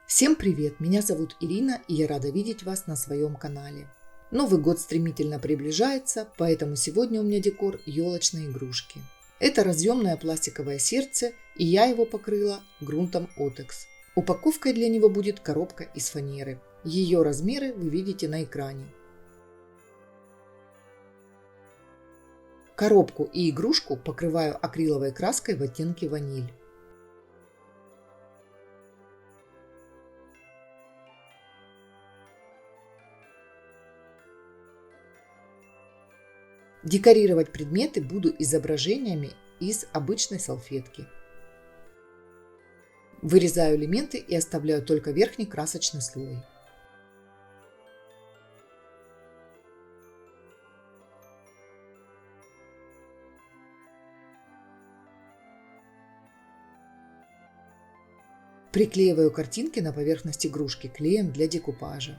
Всем привет! Меня зовут Ирина, и я рада видеть вас на своем канале. Новый год стремительно приближается, поэтому сегодня у меня декор елочной игрушки. Это разъемное пластиковое сердце, и я его покрыла грунтом Otex. Упаковкой для него будет коробка из фанеры. Ее размеры вы видите на экране. Коробку и игрушку покрываю акриловой краской в оттенке ваниль. Декорировать предметы буду изображениями из обычной салфетки. Вырезаю элементы и оставляю только верхний красочный слой. Приклеиваю картинки на поверхность игрушки клеем для декупажа.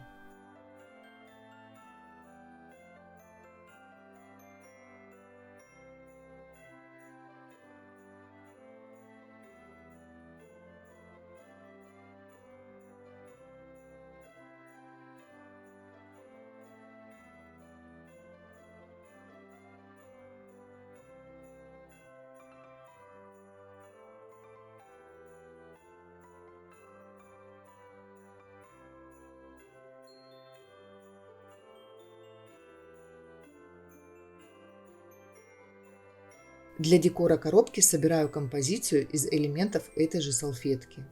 Для декора коробки собираю композицию из элементов этой же салфетки.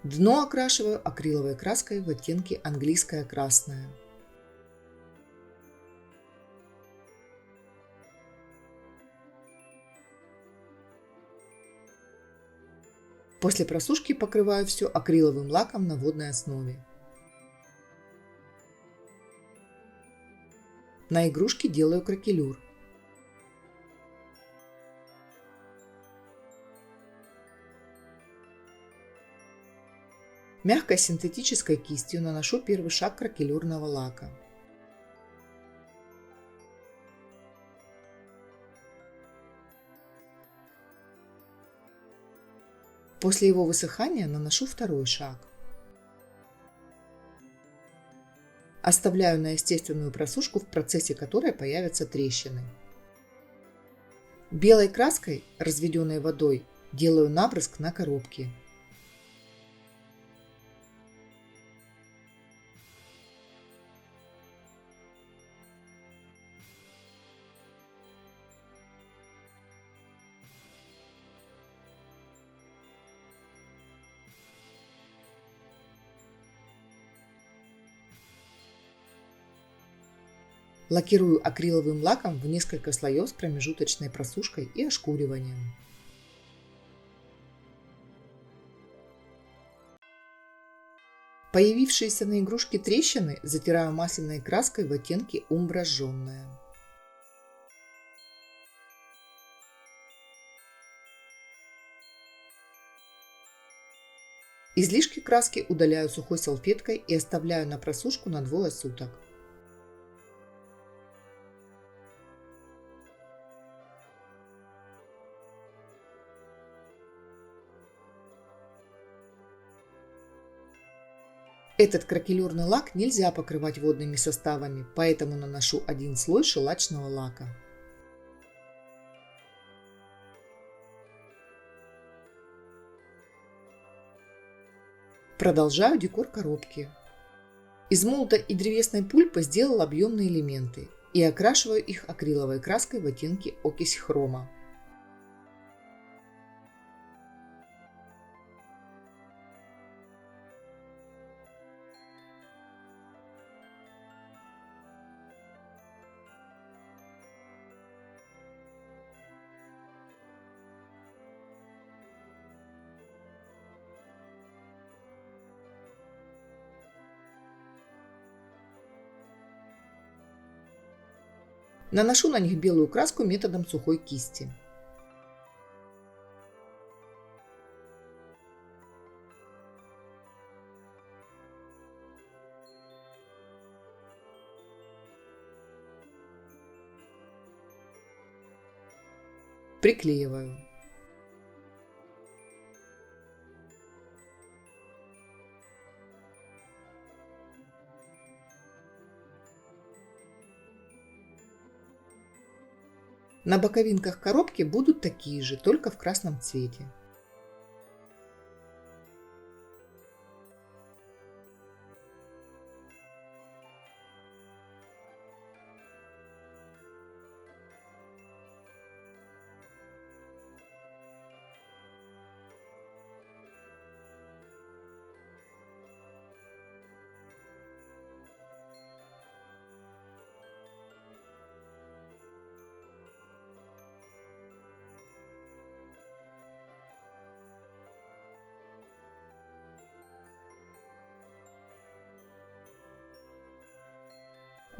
Дно окрашиваю акриловой краской в оттенке английское красное. После просушки покрываю все акриловым лаком на водной основе. На игрушке делаю кракелюр. Мягкой синтетической кистью наношу первый шаг кракелюрного лака. После его высыхания наношу второй шаг. Оставляю на естественную просушку, в процессе которой появятся трещины. Белой краской, разведенной водой, делаю набрызг на коробке. Лакирую акриловым лаком в несколько слоев с промежуточной просушкой и ошкуриванием. Появившиеся на игрушке трещины затираю масляной краской в оттенке умбра жжённая. Излишки краски удаляю сухой салфеткой и оставляю на просушку на двое суток. Этот кракелюрный лак нельзя покрывать водными составами, поэтому наношу один слой шелачного лака. Продолжаю декор коробки. Из молота и древесной пульпы сделал объемные элементы и окрашиваю их акриловой краской в оттенке окись хрома. Наношу на них белую краску методом сухой кисти. Приклеиваю. На боковинках коробки будут такие же, только в красном цвете.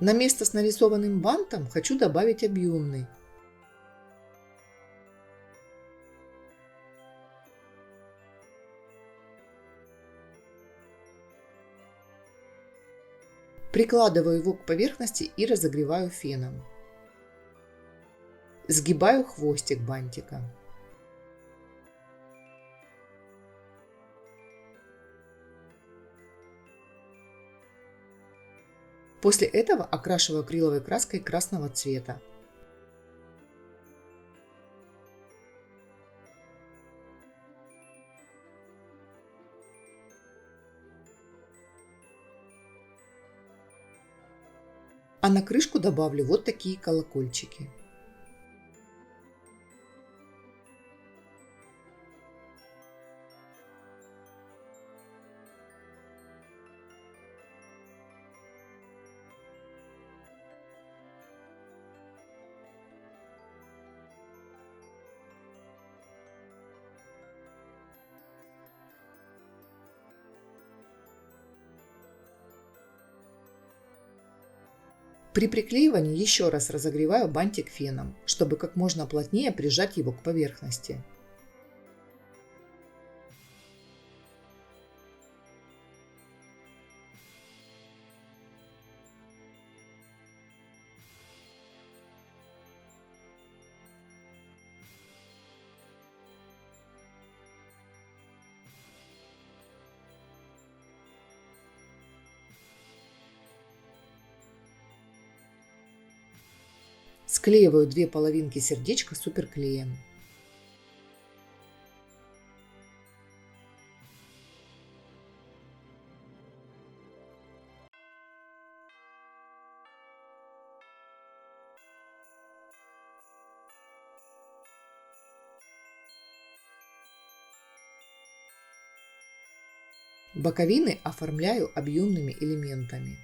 На место с нарисованным бантом хочу добавить объемный. Прикладываю его к поверхности и разогреваю феном. Сгибаю хвостик бантика. После этого окрашиваю акриловой краской красного цвета. А на крышку добавлю вот такие колокольчики. При приклеивании еще раз разогреваю бантик феном, чтобы как можно плотнее прижать его к поверхности. Склеиваю две половинки сердечка суперклеем. Боковины оформляю объемными элементами.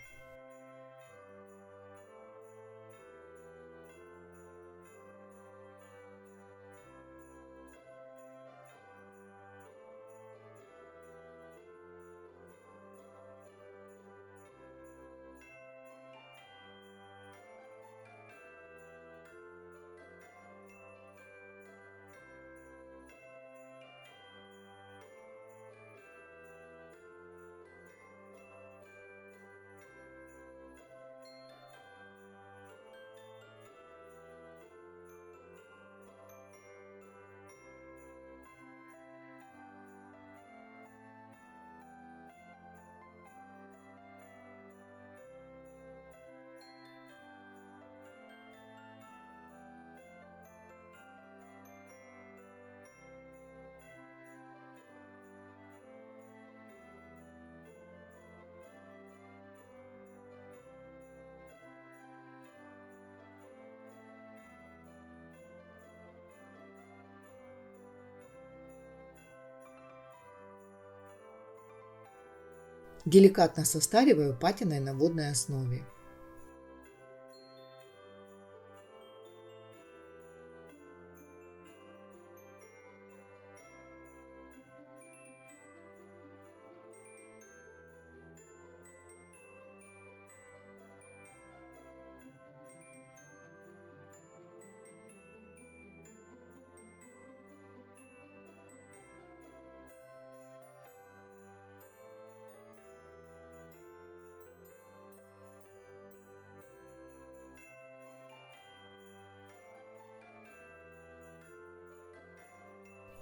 Деликатно состариваю патиной на водной основе.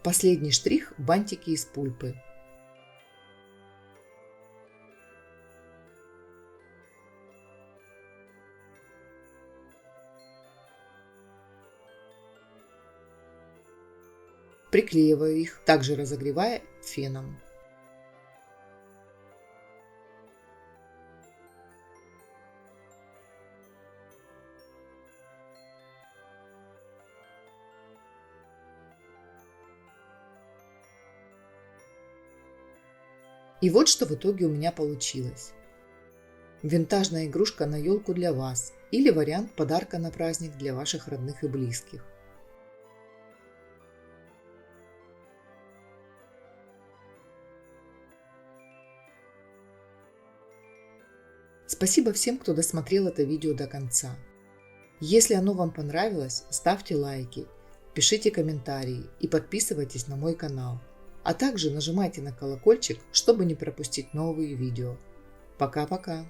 Последний штрих – бантики из пульпы. Приклеиваю их, также разогревая феном. И вот что в итоге у меня получилось. Винтажная игрушка на елку для вас или вариант подарка на праздник для ваших родных и близких. Спасибо всем, кто досмотрел это видео до конца. Если оно вам понравилось, ставьте лайки, пишите комментарии и подписывайтесь на мой канал. А также нажимайте на колокольчик, чтобы не пропустить новые видео. Пока-пока!